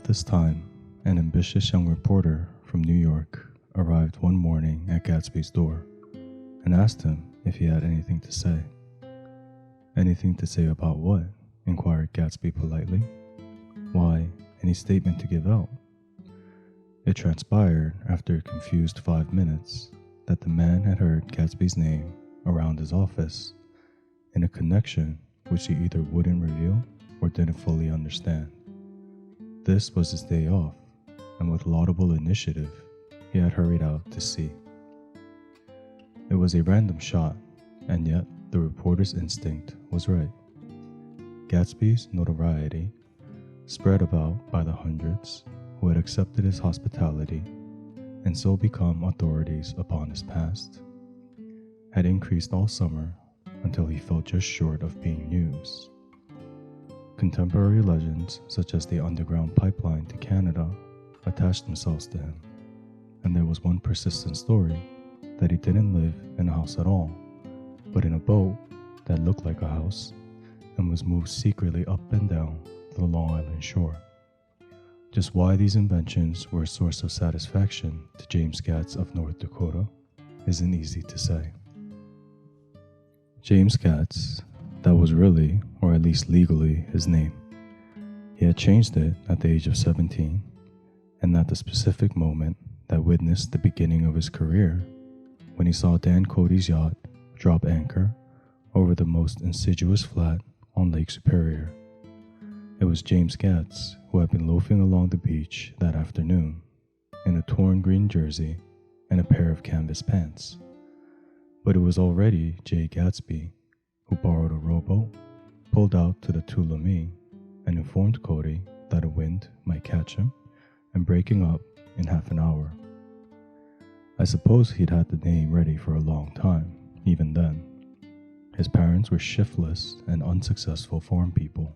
About this time, an ambitious young reporter from New York arrived one morning at Gatsby's door and asked him if he had anything to say. "Anything to say about what?" inquired Gatsby politely. "Why, any statement to give out." It transpired after a confused 5 minutes that the man had heard Gatsby's name around his office in a connection which he either wouldn't reveal or didn't fully understand. This was his day off, and with laudable initiative, he had hurried out to see. It was a random shot, and yet the reporter's instinct was right. Gatsby's notoriety, spread about by the hundreds who had accepted his hospitality and so become authorities upon his past, had increased all summer until he fell just short of being news. Contemporary legends such as the underground pipeline to Canada attached themselves to him, and there was one persistent story that he didn't live in a house at all, but in a boat that looked like a house and was moved secretly up and down the Long Island shore. Just why these inventions were a source of satisfaction to James Gatz of North Dakota isn't easy to say. James Gatz, that was really, or at least legally, his name. He had changed it at the age of 17, and at the specific moment that witnessed the beginning of his career, when he saw Dan Cody's yacht drop anchor over the most insidious flat on Lake Superior. It was James Gatz who had been loafing along the beach that afternoon in a torn green jersey and a pair of canvas pants. But it was already Jay Gatsby who borrowed a rowboat, pulled out to the Tuolumne, and informed Cody that a wind might catch him and breaking up in half an hour. I suppose he'd had the name ready for a long time, even then. His parents were shiftless and unsuccessful farm people.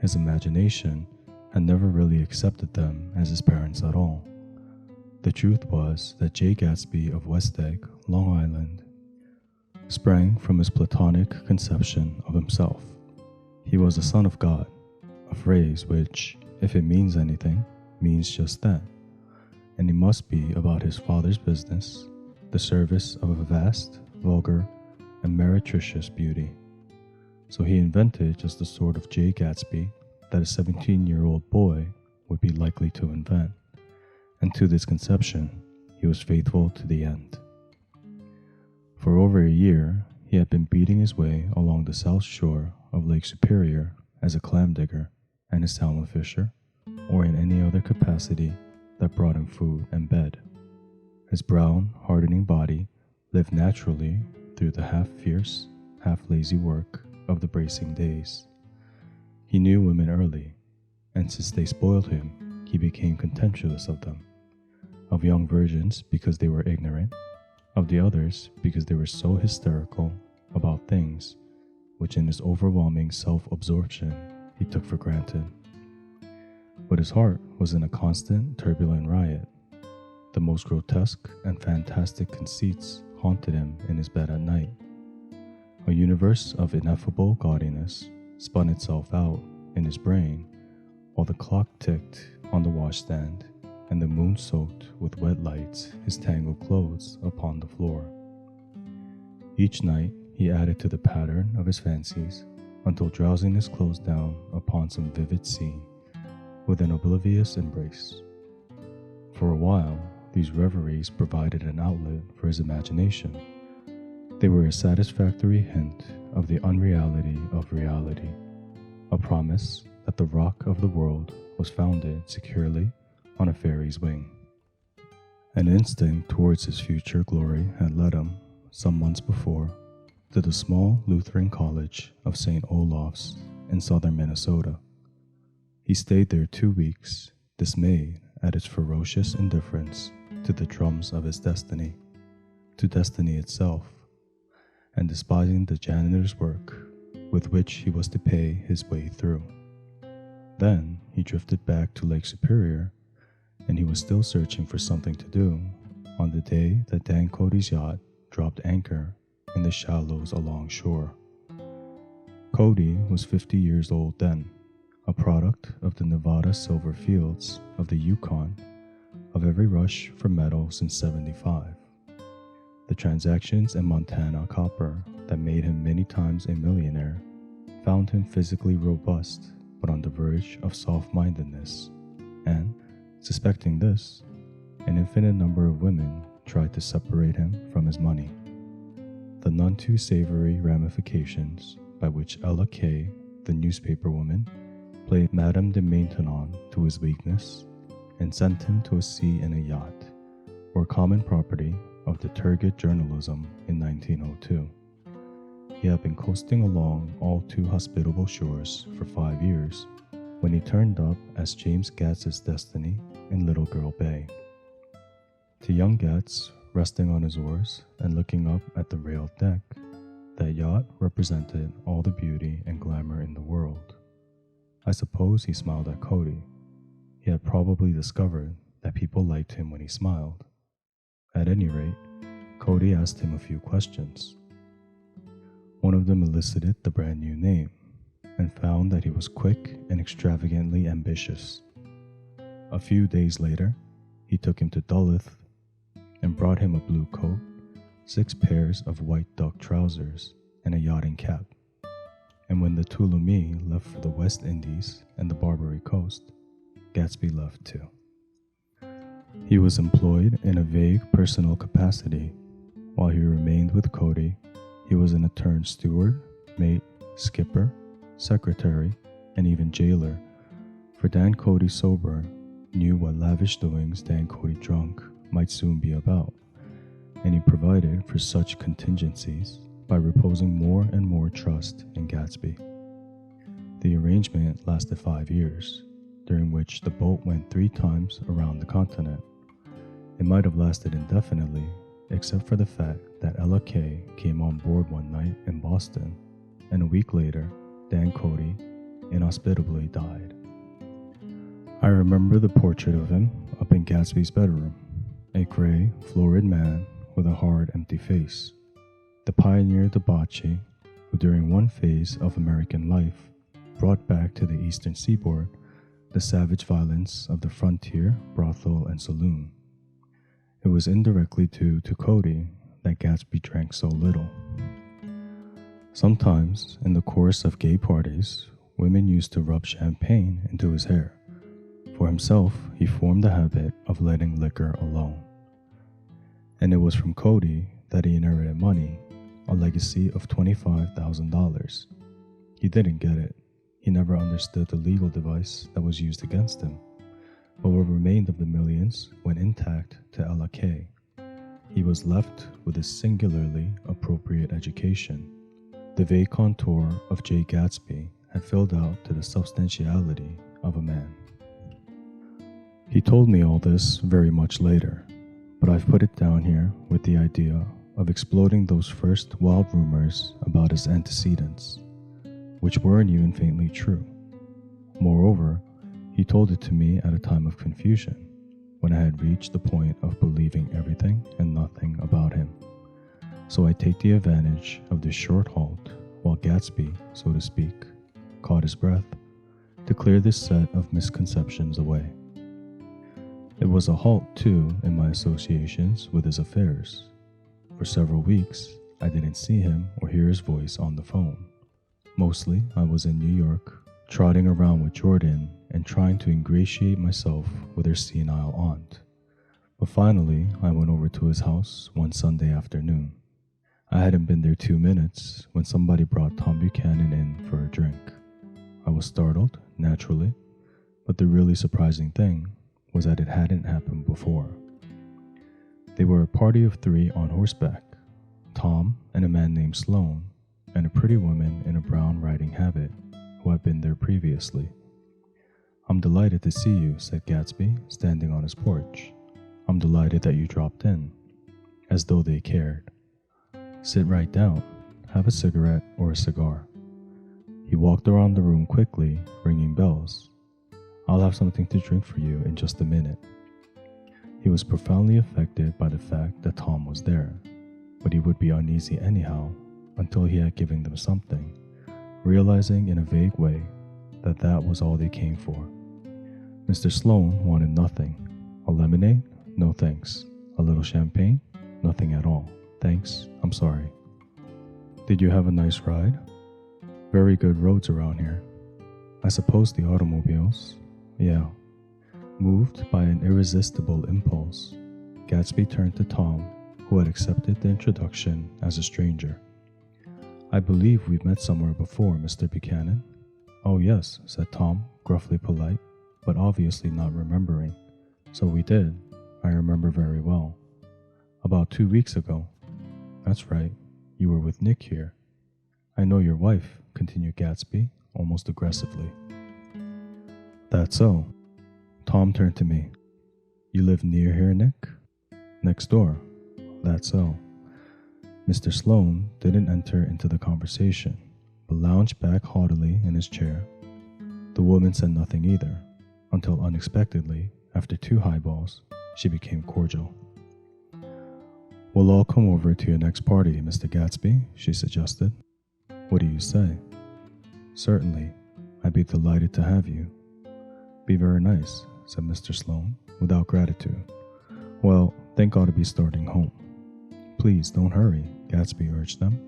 His imagination had never really accepted them as his parents at all. The truth was that Jay Gatsby of West Egg, Long Island, sprang from his platonic conception of himself. He was a son of God, a phrase which, if it means anything, means just that, and he must be about his father's business, the service of a vast, vulgar, and meretricious beauty. So he invented just the sort of Jay Gatsby that a 17-year-old boy would be likely to invent, and to this conception he was faithful to the end. For over a year, he had been beating his way along the south shore of Lake Superior as a clam digger and a salmon fisher, or in any other capacity that brought him food and bed. His brown, hardening body lived naturally through the half-fierce, half-lazy work of the bracing days. He knew women early, and since they spoiled him, he became contemptuous of them, of young virgins because they were ignorant, of the others because they were so hysterical about things which in his overwhelming self-absorption he took for granted. But his heart was in a constant, turbulent riot. The most grotesque and fantastic conceits haunted him in his bed at night. A universe of ineffable gaudiness spun itself out in his brain while the clock ticked on the washstand and the moon soaked with wet lights his tangled clothes upon the floor. Each night he added to the pattern of his fancies until drowsiness closed down upon some vivid scene with an oblivious embrace. For a while, these reveries provided an outlet for his imagination. They were a satisfactory hint of the unreality of reality, a promise that the rock of the world was founded securely on a fairy's wing. An instinct towards his future glory had led him, some months before, to the small Lutheran college of St. Olaf's in southern Minnesota. He stayed there 2 weeks, dismayed at its ferocious indifference to the drums of his destiny, to destiny itself, and despising the janitor's work with which he was to pay his way through. Then he drifted back to Lake Superior, and he was still searching for something to do on the day that Dan Cody's yacht dropped anchor in the shallows along shore. Cody was 50 years old then, a product of the Nevada silver fields of the Yukon, of every rush for metal since '75. The transactions in Montana copper that made him many times a millionaire found him physically robust but on the verge of soft-mindedness, and, suspecting this, an infinite number of women tried to separate him from his money. The none too savory ramifications by which Ella Kay, the newspaper woman, played Madame de Maintenon to his weakness and sent him to a sea in a yacht, were common property of the turgid journalism in 1902. He had been coasting along all too hospitable shores for 5 years when he turned up as James Gats's destiny in Little Girl Bay. To young Gats, resting on his oars and looking up at the railed deck, that yacht represented all the beauty and glamour in the world. I suppose he smiled at Cody. He had probably discovered that people liked him when he smiled. At any rate, Cody asked him a few questions. One of them elicited the brand new name, and found that he was quick and extravagantly ambitious. A few days later, he took him to Duluth and brought him a blue coat, 6 pairs of white duck trousers, and a yachting cap. And when the Tuolumne left for the West Indies and the Barbary Coast, Gatsby left too. He was employed in a vague personal capacity. While he remained with Cody, he was in a turn steward, mate, skipper, secretary, and even jailer, for Dan Cody sober knew what lavish doings Dan Cody drunk might soon be about, and he provided for such contingencies by reposing more and more trust in Gatsby. The arrangement lasted 5 years, during which the boat went 3 times around the continent. It might have lasted indefinitely, except for the fact that Ella Kay came on board one night in Boston, and a week later, Dan Cody inhospitably died. I remember the portrait of him up in Gatsby's bedroom, a gray, florid man with a hard, empty face. The pioneer debauchee who during one phase of American life brought back to the eastern seaboard the savage violence of the frontier, brothel, and saloon. It was indirectly due to Cody that Gatsby drank so little. Sometimes, in the course of gay parties, women used to rub champagne into his hair. For himself, he formed the habit of letting liquor alone. And it was from Cody that he inherited money, a legacy of $25,000. He didn't get it. He never understood the legal device that was used against him. But what remained of the millions went intact to Ella Kay. He was left with a singularly appropriate education. The vague contour of J. Gatsby had filled out to the substantiality of a man. He told me all this very much later, but I've put it down here with the idea of exploding those first wild rumors about his antecedents, which weren't even faintly true. Moreover, he told it to me at a time of confusion, when I had reached the point of believing everything and nothing about him. So I take the advantage of this short halt while Gatsby, so to speak, caught his breath, to clear this set of misconceptions away. It was a halt, too, in my associations with his affairs. For several weeks, I didn't see him or hear his voice on the phone. Mostly, I was in New York, trotting around with Jordan and trying to ingratiate myself with her senile aunt. But finally, I went over to his house one Sunday afternoon. I hadn't been there 2 minutes when somebody brought Tom Buchanan in for a drink. I was startled, naturally, but the really surprising thing was that it hadn't happened before. They were a party of 3 on horseback, Tom and a man named Sloan, and a pretty woman in a brown riding habit who had been there previously. "I'm delighted to see you," said Gatsby, standing on his porch. "I'm delighted that you dropped in," as though they cared. "Sit right down. Have a cigarette or a cigar." He walked around the room quickly, ringing bells. "I'll have something to drink for you in just a minute." He was profoundly affected by the fact that Tom was there, but he would be uneasy anyhow until he had given them something, realizing in a vague way that that was all they came for. Mr. Sloan wanted nothing. A lemonade? No thanks. A little champagne? Nothing at all. Thanks, I'm sorry. Did you have a nice ride? Very good roads around here. I suppose the automobiles? Yeah. Moved by an irresistible impulse, Gatsby turned to Tom, who had accepted the introduction as a stranger. I believe we've met somewhere before, Mr. Buchanan. Oh yes, said Tom, gruffly polite, but obviously not remembering. So we did. I remember very well. About 2 weeks ago. That's right. You were with Nick here. I know your wife, continued Gatsby, almost aggressively. That's so. Tom turned to me. You live near here, Nick? Next door. That's so. Mr. Sloan didn't enter into the conversation, but lounged back haughtily in his chair. The woman said nothing either, until unexpectedly, after 2 highballs, she became cordial. We'll all come over to your next party, Mr. Gatsby, she suggested. What do you say? Certainly. I'd be delighted to have you. Be very nice, said Mr. Sloan, without gratitude. Well, think ought to be starting home. Please don't hurry, Gatsby urged them.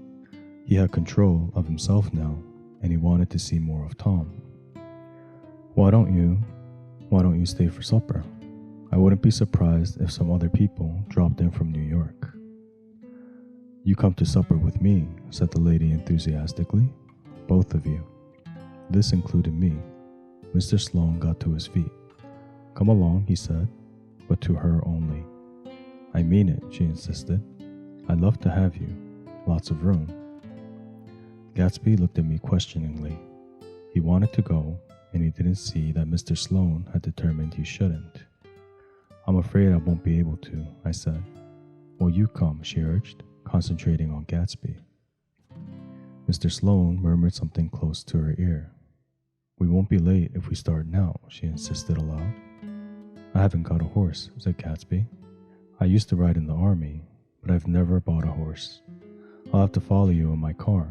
He had control of himself now, and he wanted to see more of Tom. Why don't you stay for supper? I wouldn't be surprised if some other people dropped in from New York. You come to supper with me, said the lady enthusiastically. Both of you. This included me. Mr. Sloan got to his feet. Come along, he said, but to her only. I mean it, she insisted. I'd love to have you. Lots of room. Gatsby looked at me questioningly. He wanted to go, and he didn't see that Mr. Sloan had determined he shouldn't. I'm afraid I won't be able to, I said. Well, you come, she urged, concentrating on Gatsby. Mr. Sloan murmured something close to her ear. We won't be late if we start now, she insisted aloud. I haven't got a horse, said Gatsby. I used to ride in the army, but I've never bought a horse. I'll have to follow you in my car.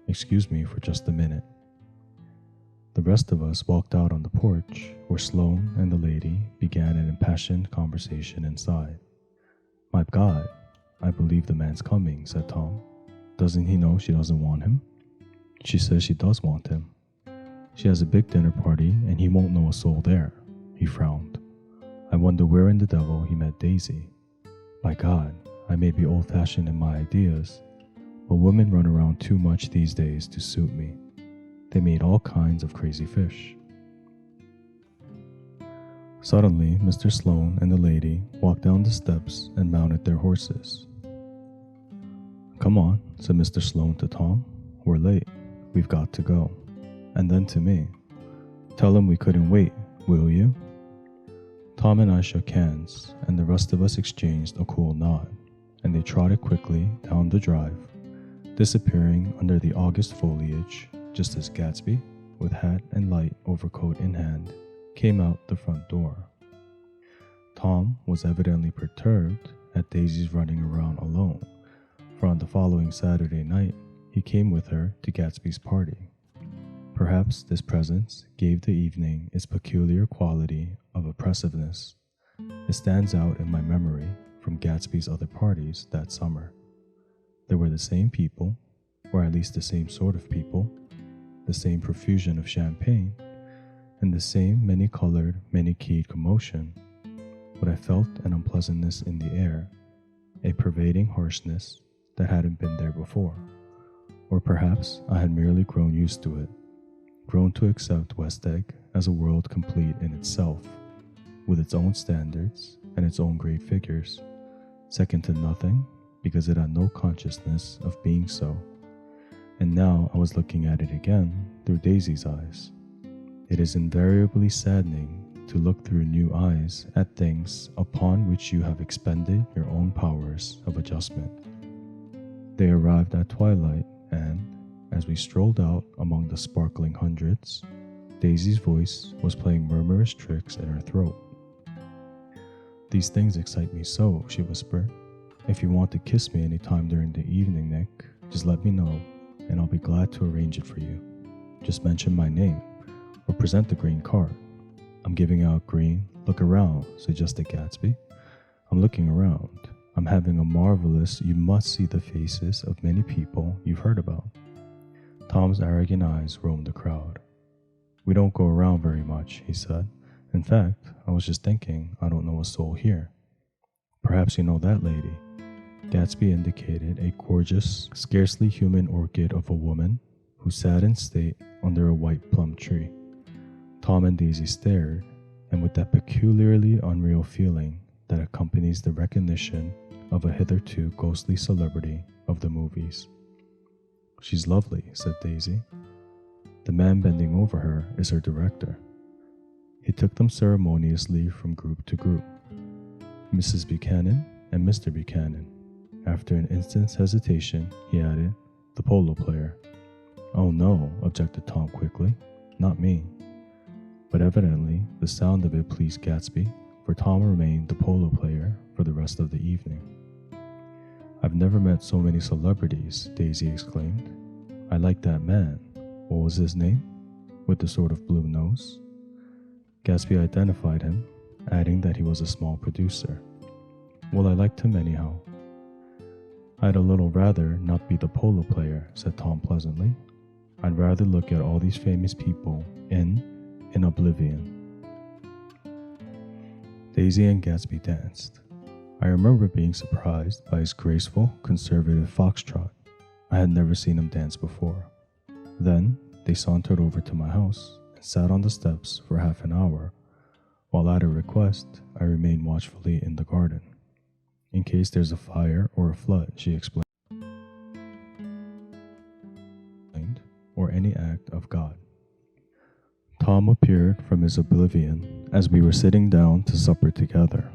Excuse me for just a minute. The rest of us walked out on the porch, where Sloan and the lady began an impassioned conversation inside. My God, I believe the man's coming, said Tom. Doesn't he know she doesn't want him? She says she does want him. She has a big dinner party, and he won't know a soul there. He frowned. I wonder where in the devil he met Daisy. By God, I may be old-fashioned in my ideas, but women run around too much these days to suit me. They made all kinds of crazy fish. Suddenly, Mr. Sloan and the lady walked down the steps and mounted their horses. Come on, said Mr. Sloan to Tom. We're late. We've got to go. And then to me. Tell him we couldn't wait, will you? Tom and I shook hands, and the rest of us exchanged a cool nod, and they trotted quickly down the drive, disappearing under the August foliage, just as Gatsby, with hat and light overcoat in hand, came out the front door. Tom was evidently perturbed at Daisy's running around alone, for on the following Saturday night, he came with her to Gatsby's party. Perhaps this presence gave the evening its peculiar quality of oppressiveness. It stands out in my memory from Gatsby's other parties that summer. There were the same people, or at least the same sort of people, the same profusion of champagne, and the same many-colored, many-keyed commotion, but I felt an unpleasantness in the air, a pervading harshness that hadn't been there before. Or perhaps I had merely grown used to it, grown to accept West Egg as a world complete in itself, with its own standards and its own great figures, second to nothing because it had no consciousness of being so. And now I was looking at it again through Daisy's eyes. It is invariably saddening to look through new eyes at things upon which you have expended your own powers of adjustment. They arrived at twilight, and, as we strolled out among the sparkling hundreds, Daisy's voice was playing murmurous tricks in her throat. These things excite me so, she whispered. If you want to kiss me any time during the evening, Nick, just let me know, and I'll be glad to arrange it for you. Just mention my name. or present the green card. I'm giving out green. Look around, suggested Gatsby. I'm looking around. I'm having a marvelous, you must see the faces of many people you've heard about. Tom's arrogant eyes roamed the crowd. We don't go around very much, he said. In fact, I was just thinking I don't know a soul here. Perhaps you know that lady. Gatsby indicated a gorgeous, scarcely human orchid of a woman who sat in state under a white plum tree. Tom and Daisy stared, and with that peculiarly unreal feeling that accompanies the recognition of a hitherto ghostly celebrity of the movies. She's lovely, said Daisy. The man bending over her is her director. He took them ceremoniously from group to group. Mrs. Buchanan and Mr. Buchanan. After an instant's hesitation, he added, the polo player. Oh no, objected Tom quickly. Not me. But evidently, the sound of it pleased Gatsby, for Tom remained the polo player for the rest of the evening. I've never met so many celebrities, Daisy exclaimed. I like that man. What was his name? With the sort of blue nose. Gatsby identified him, adding that he was a small producer. Well, I liked him anyhow. I'd a little rather not be the polo player, said Tom pleasantly. I'd rather look at all these famous people in oblivion. Daisy and Gatsby danced. I remember being surprised by his graceful, conservative foxtrot. I had never seen him dance before. Then they sauntered over to my house and sat on the steps for half an hour, while at her request, I remained watchfully in the garden. In case there's a fire or a flood, she explained, or any act of God. Tom appeared from his oblivion as we were sitting down to supper together.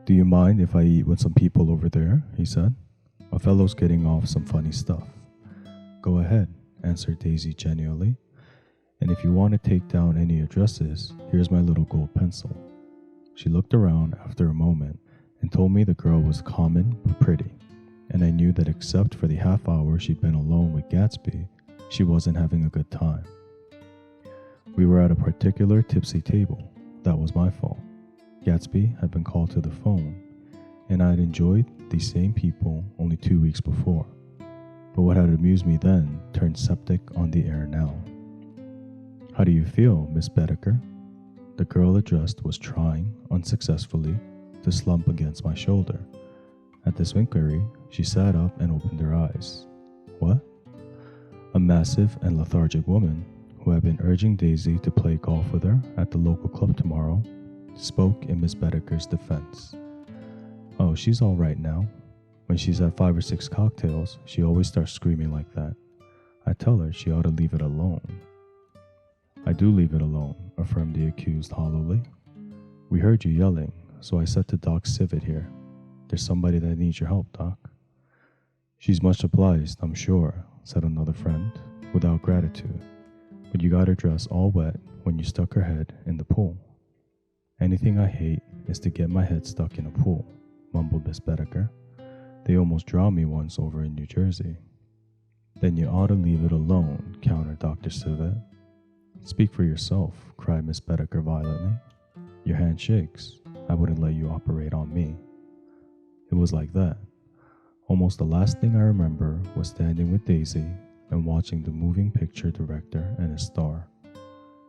Do you mind if I eat with some people over there? He said. A fellow's getting off some funny stuff. Go ahead, answered Daisy genially. And if you want to take down any addresses, here's my little gold pencil. She looked around after a moment and told me the girl was common but pretty, and I knew that except for the half hour she'd been alone with Gatsby, she wasn't having a good time. We were at a particular tipsy table. That was my fault. Gatsby had been called to the phone, and I had enjoyed these same people only 2 weeks before. But what had amused me then turned septic on the air now. How do you feel, Miss Bedecker? The girl addressed was trying, unsuccessfully, to slump against my shoulder. At this inquiry, she sat up and opened her eyes. What? A massive and lethargic woman, who had been urging Daisy to play golf with her at the local club tomorrow, spoke in Miss Bedecker's defense. Oh, she's all right now. When she's had 5 or 6 cocktails, she always starts screaming like that. I tell her she ought to leave it alone. I do leave it alone, affirmed the accused hollowly. We heard you yelling, so I said to Doc Civet here, there's somebody that needs your help, Doc. She's much obliged, I'm sure, said another friend, without gratitude. But you got her dress all wet when you stuck her head in the pool. Anything I hate is to get my head stuck in a pool, mumbled Miss Bedecker. They almost drowned me once over in New Jersey. Then you ought to leave it alone, countered Dr. Civet. Speak for yourself, cried Miss Bedecker violently. Your hand shakes. I wouldn't let you operate on me. It was like that. Almost the last thing I remember was standing with Daisy and watching the moving picture director and his star.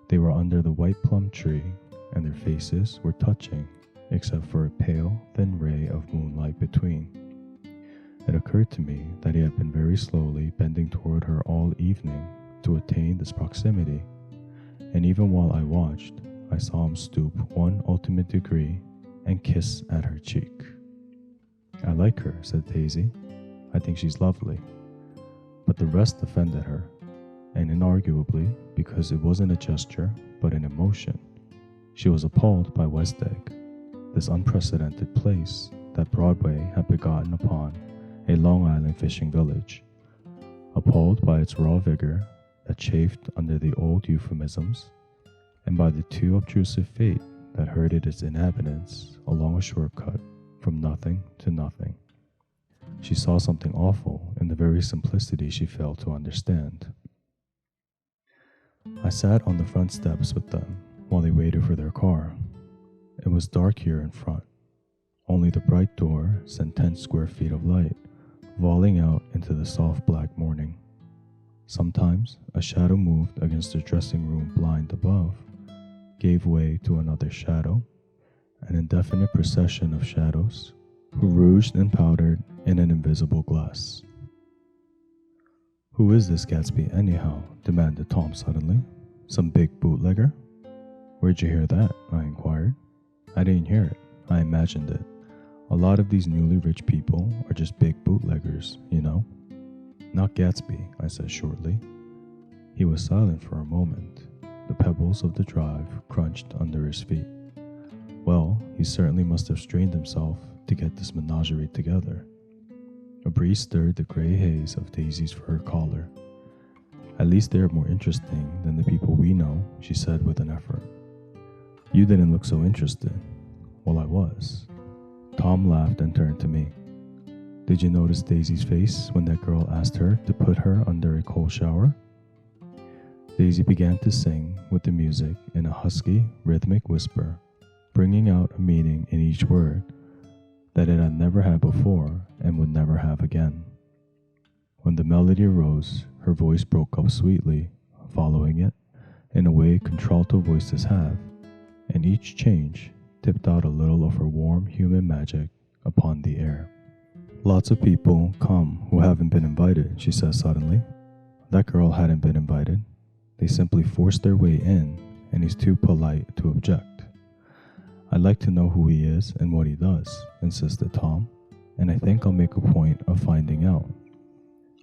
They were under the white plum tree, and their faces were touching, except for a pale, thin ray of moonlight between. It occurred to me that he had been very slowly bending toward her all evening to attain this proximity, and even while I watched, I saw him stoop one ultimate degree and kiss at her cheek. I like her, said Daisy. I think she's lovely. But the rest offended her, and inarguably because it wasn't a gesture, but an emotion. She was appalled by West Egg, this unprecedented place that Broadway had begotten upon a Long Island fishing village. Appalled by its raw vigor that chafed under the old euphemisms, and by the too obtrusive fate that herded its inhabitants along a shortcut from nothing to nothing. She saw something awful in the very simplicity she failed to understand. I sat on the front steps with them while they waited for their car. It was dark here in front. Only the bright door sent 10 square feet of light volleying out into the soft black morning. Sometimes a shadow moved against the dressing room blind above, gave way to another shadow, an indefinite procession of shadows who rouged and powdered in an invisible glass. "Who is this Gatsby anyhow?" demanded Tom suddenly. "Some big bootlegger?" "Where'd you hear that?" I inquired. "I didn't hear it. I imagined it. A lot of these newly rich people are just big bootleggers, you know." "Not Gatsby," I said shortly. He was silent for a moment. The pebbles of the drive crunched under his feet. Well, he certainly must have strained himself to get this menagerie together. A breeze stirred the gray haze of daisies for her collar. "At least they're more interesting than the people we know," she said with an effort. "You didn't look so interested." "Well, I was." Tom laughed and turned to me. "Did you notice Daisy's face when that girl asked her to put her under a cold shower?" Daisy began to sing with the music in a husky, rhythmic whisper, bringing out a meaning in each word that it had never had before and would never have again. When the melody arose, her voice broke up sweetly, following it, in a way contralto voices have, and each change tipped out a little of her warm human magic upon the air. "Lots of people come who haven't been invited," she said suddenly. That girl hadn't been invited. They simply forced their way in, and he's too polite to object. "I'd like to know who he is and what he does," insisted Tom, "and I think I'll make a point of finding out."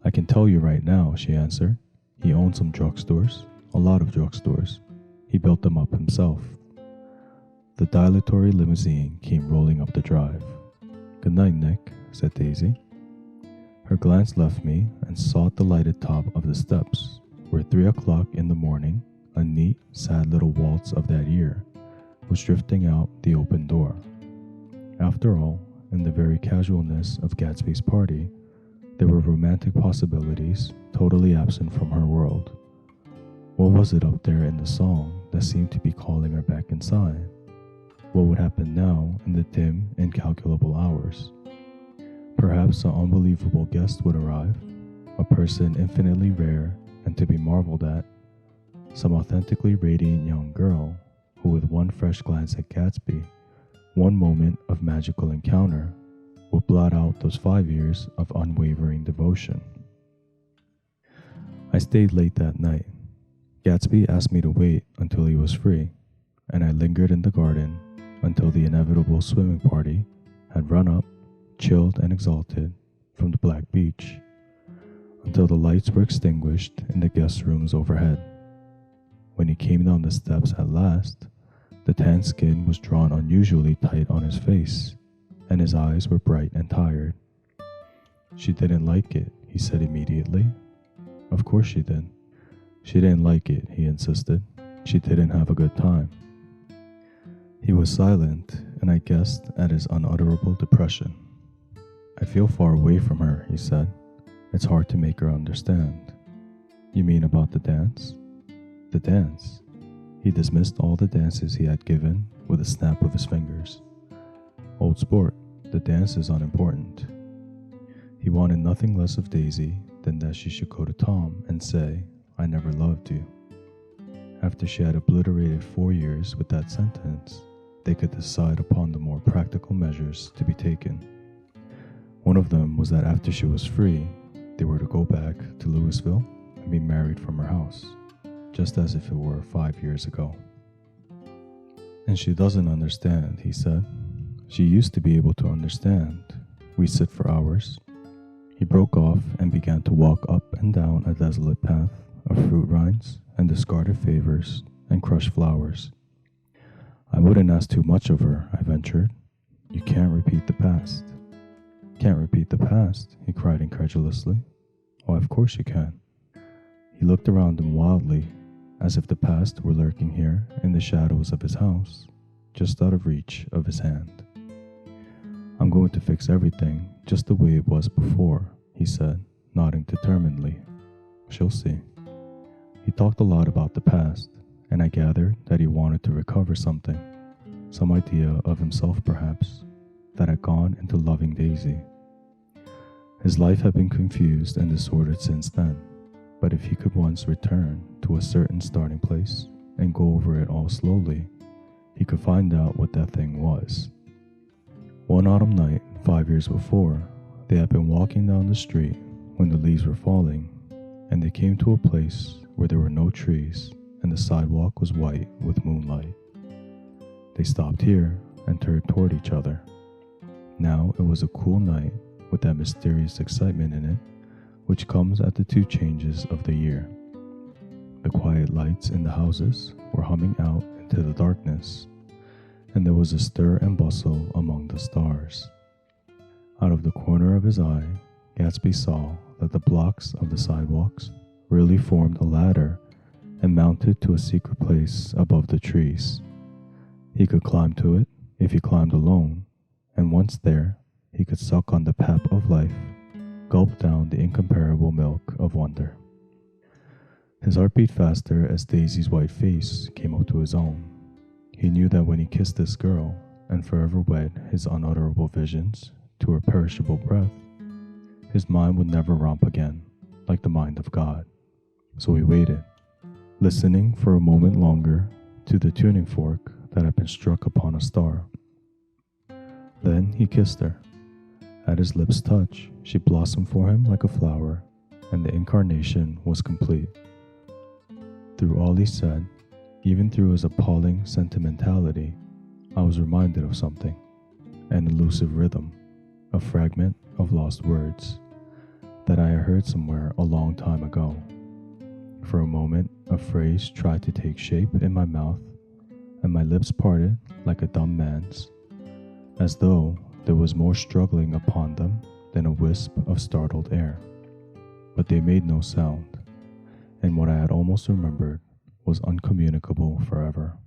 "I can tell you right now," she answered. "He owns some drugstores, a lot of drugstores. He built them up himself." The dilatory limousine came rolling up the drive. "Good night, Nick," said Daisy. Her glance left me and sought the lighted top of the steps, where 3 o'clock in the morning, a neat, sad little waltz of that year, was drifting out the open door. After all, in the very casualness of Gatsby's party, there were romantic possibilities totally absent from her world. What was it up there in the song that seemed to be calling her back inside? What would happen now in the dim, incalculable hours? Perhaps an unbelievable guest would arrive, a person infinitely rare and to be marveled at, some authentically radiant young girl who, with one fresh glance at Gatsby, one moment of magical encounter, would blot out those 5 years of unwavering devotion. I stayed late that night. Gatsby asked me to wait until he was free, and I lingered in the garden until the inevitable swimming party had run up, chilled and exalted, from the black beach, until the lights were extinguished in the guest rooms overhead. When he came down the steps at last, the tan skin was drawn unusually tight on his face, and his eyes were bright and tired. "She didn't like it," he said immediately. "Of course she did." "She didn't like it," he insisted. "She didn't have a good time." He was silent, and I guessed at his unutterable depression. "I feel far away from her," he said. "It's hard to make her understand." "You mean about the dance?" "The dance." He dismissed all the dances he had given with a snap of his fingers. "Old sport, the dance is unimportant." He wanted nothing less of Daisy than that she should go to Tom and say, "I never loved you." After she had obliterated 4 years with that sentence, they could decide upon the more practical measures to be taken. One of them was that after she was free, they were to go back to Louisville and be married from her house, just as if it were 5 years ago. "And she doesn't understand," he said. "She used to be able to understand. We sit for hours." He broke off and began to walk up and down a desolate path of fruit rinds and discarded favors and crushed flowers. "I wouldn't ask too much of her," I ventured. "You can't repeat the past." "Can't repeat the past?" he cried incredulously. "Why, of course you can." He looked around him wildly, as if the past were lurking here in the shadows of his house, just out of reach of his hand. "I'm going to fix everything just the way it was before," he said, nodding determinedly. "She'll see." He talked a lot about the past, and I gathered that he wanted to recover something, some idea of himself perhaps, that had gone into loving Daisy. His life had been confused and disordered since then, but if he could once return to a certain starting place and go over it all slowly, he could find out what that thing was. One autumn night, 5 years before, they had been walking down the street when the leaves were falling, and they came to a place where there were no trees and the sidewalk was white with moonlight. They stopped here and turned toward each other. Now it was a cool night with that mysterious excitement in it which comes at the two changes of the year. The quiet lights in the houses were humming out into the darkness, and there was a stir and bustle among the stars. Out of the corner of his eye, Gatsby saw that the blocks of the sidewalks really formed a ladder and mounted to a secret place above the trees. He could climb to it if he climbed alone, and once there, he could suck on the pap of life, gulp down the incomparable milk of wonder. His heart beat faster as Daisy's white face came up to his own. He knew that when he kissed this girl and forever wed his unutterable visions to her perishable breath, his mind would never romp again like the mind of God. So he waited, listening for a moment longer to the tuning fork that had been struck upon a star. Then he kissed her. At his lips' touch, she blossomed for him like a flower, and the incarnation was complete. Through all he said, even through his appalling sentimentality, I was reminded of something, an elusive rhythm, a fragment of lost words that I had heard somewhere a long time ago. For a moment, a phrase tried to take shape in my mouth, and my lips parted like a dumb man's, as though there was more struggling upon them than a wisp of startled air. But they made no sound, and what I had almost remembered was uncommunicable forever.